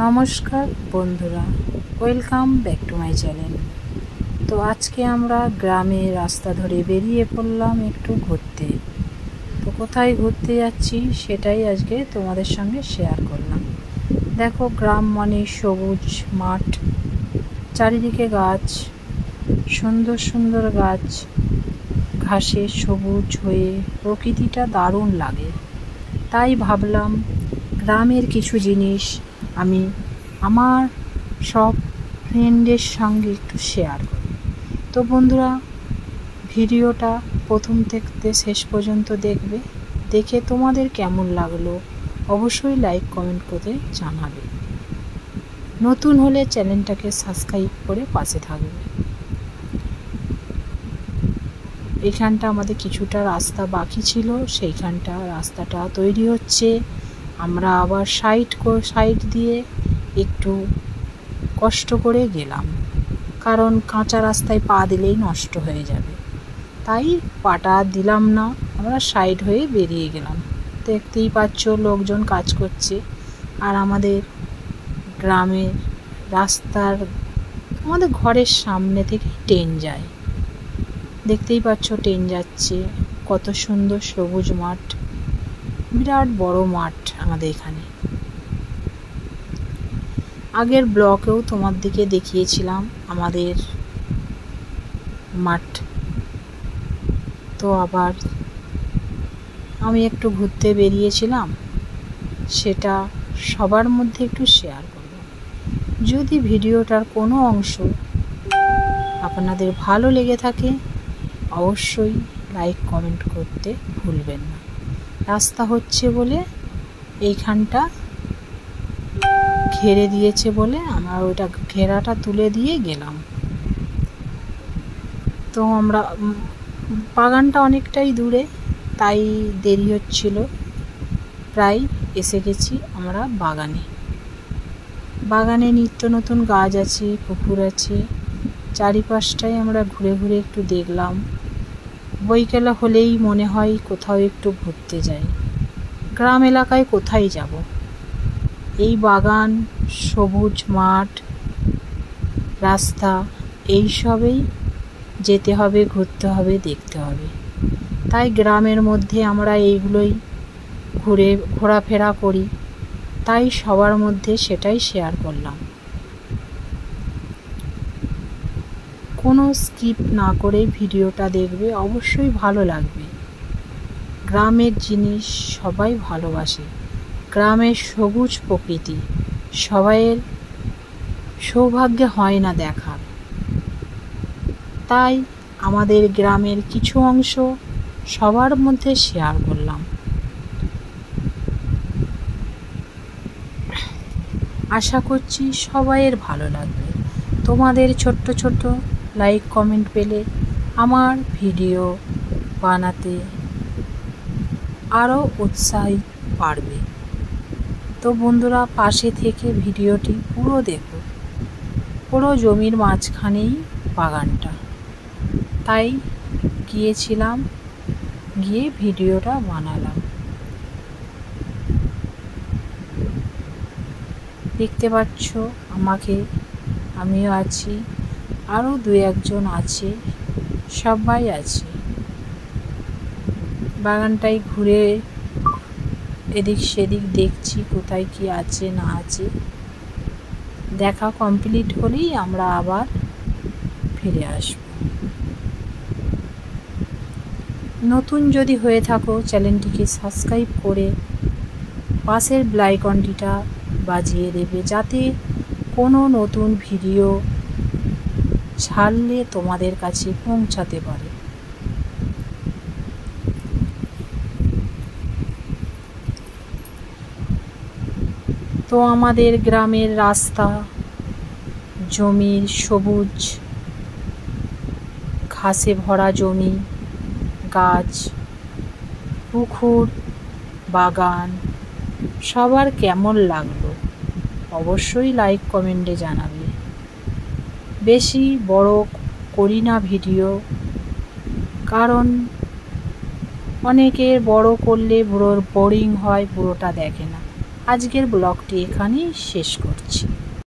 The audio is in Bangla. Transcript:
নমস্কার বন্ধুরা, welcome back to my channel. তো আজকে আমরা গ্রামে রাস্তা ধরে বেরিয়ে পড়লাম একটু ঘুরতে। তো কোথায় ঘুরতে যাচ্ছি সেটাই আজকে তোমাদের সঙ্গে শেয়ার করলাম। দেখো, গ্রাম মানে সবুজ মাঠ, চারিদিকে গাছ, সুন্দর সুন্দর গাছ, ঘাসে সবুজ হয়ে প্রকৃতিটা দারুণ লাগে। তাই ভাবলাম গ্রামের কিছু জিনিস আমি আমার সব ফ্রেন্ডের সঙ্গে একটু শেয়ার করি। তো বন্ধুরা, ভিডিওটা প্রথম থেকে শেষ পর্যন্ত দেখবে। দেখে তোমাদের কেমন লাগলো অবশ্যই লাইক কমেন্ট করে জানাবে। নতুন হলে চ্যানেলটাকে সাবস্ক্রাইব করে পাশে থাকবে। এইখানটা আমাদের কিছুটা রাস্তা বাকি ছিল, সেইখানটা রাস্তাটা তৈরি হচ্ছে। আমরা আবার সাইড দিয়ে একটু কষ্ট করে গেলাম, কারণ কাঁচা রাস্তায় পা দিলেই নষ্ট হয়ে যাবে। তাই পাটা দিলাম না, আমরা সাইড হয়ে বেরিয়ে গেলাম। দেখতেই পাচ্ছ লোকজন কাজ করছে। আর আমাদের গ্রামের রাস্তার আমাদের ঘরের সামনে থেকে ট্রেন যায়, দেখতেই পাচ্ছ ট্রেন যাচ্ছে। কত সুন্দর সবুজ মাঠ, বিরাট বড় মাঠ আমাদের এখানে। আগের ব্লকেও তোমাদেরকে দেখিয়েছিলাম আমাদের মাঠ। তো আবার আমি একটু ঘুরতে বেরিয়েছিলাম, সেটা সবার মধ্যে একটু শেয়ার করব। যদি ভিডিওটার কোনো অংশ আপনাদের ভালো লেগে থাকে অবশ্যই লাইক কমেন্ট করতে ভুলবেন না। রাস্তা হচ্ছে বলে এইখানটা ঘেরে দিয়েছে বলে আমরা ওইটা ঘেরাটা তুলে দিয়ে গেলাম। তো আমরা বাগানটা অনেকটাই দূরে, তাই দেরি হচ্ছিল। প্রায় এসে গেছি আমরা বাগানে নিত্য নতুন গাছ আছে, পুকুর আছে। চারিপাশটাই আমরা ঘুরে ঘুরে একটু দেখলাম। বৈকাল হলেই মনে হয় কোথাও একটু ঘুরতে যাই। গ্রাম এলাকায় কোথায় যাব? এই বাগান, সবুজ মাঠ, রাস্তা, এইসবেই যেতে হবে, ঘুরতে হবে, দেখতে হবে। তাই গ্রামের মধ্যে আমরা এইগুলোই ঘোরাফেরা করি। তাই সবার মধ্যে সেটাই শেয়ার করলাম। কোনো স্কিপ না করে ভিডিওটা দেখবে, অবশ্যই ভালো লাগবে। গ্রামের জিনিস সবাই ভালোবাসে। গ্রামের সবুজ প্রকৃতি সবাইয়ের সৌভাগ্যে হয় না দেখার। তাই আমাদের গ্রামের কিছু অংশ সবার মধ্যে শেয়ার করলাম। আশা করছি সবাইয়ের ভালো লাগবে। তোমাদের ছোট্ট ছোট্ট লাইক কমেন্ট পেলে আমার ভিডিও বানাতে আরও উৎসাহিত বাড়বে। তো বন্ধুরা, পাশে থেকে ভিডিওটি পুরো দেখো। পুরো জমির মাঝখানেই বাগানটা, তাই গিয়েছিলাম, গিয়ে ভিডিওটা বানালাম। দেখতে পাচ্ছ আমিও আছি, আরও দু একজন আছে, সবাই আছে। বাগানটাই ঘুরে এদিক সেদিক দেখছি কোথায় কি আছে না আছে। দেখা কমপ্লিট হলেই আমরা আবার ফিরে আসব। নতুন যদি হয়ে থাকো চ্যানেলটিকে সাবস্ক্রাইব করে পাশের বেল আইকনটিটা বাজিয়ে দেবে, যাতে কোনো নতুন ভিডিও ছাড়লে তোমাদের কাছে পৌঁছাতে পারে। তো আমাদের গ্রামের রাস্তা, জমির সবুজ ঘাসে ভরা জমি, গাছ, পুকুর, বাগান সবার কেমন লাগলো অবশ্যই লাইক কমেন্টে জানাবে। বেশি বড় করি না ভিডিও, কারণ অনেকের বড় করলে বোরিং হয়, পুরোটা দেখে না। আজকের ব্লগটি এখানেই শেষ করছি।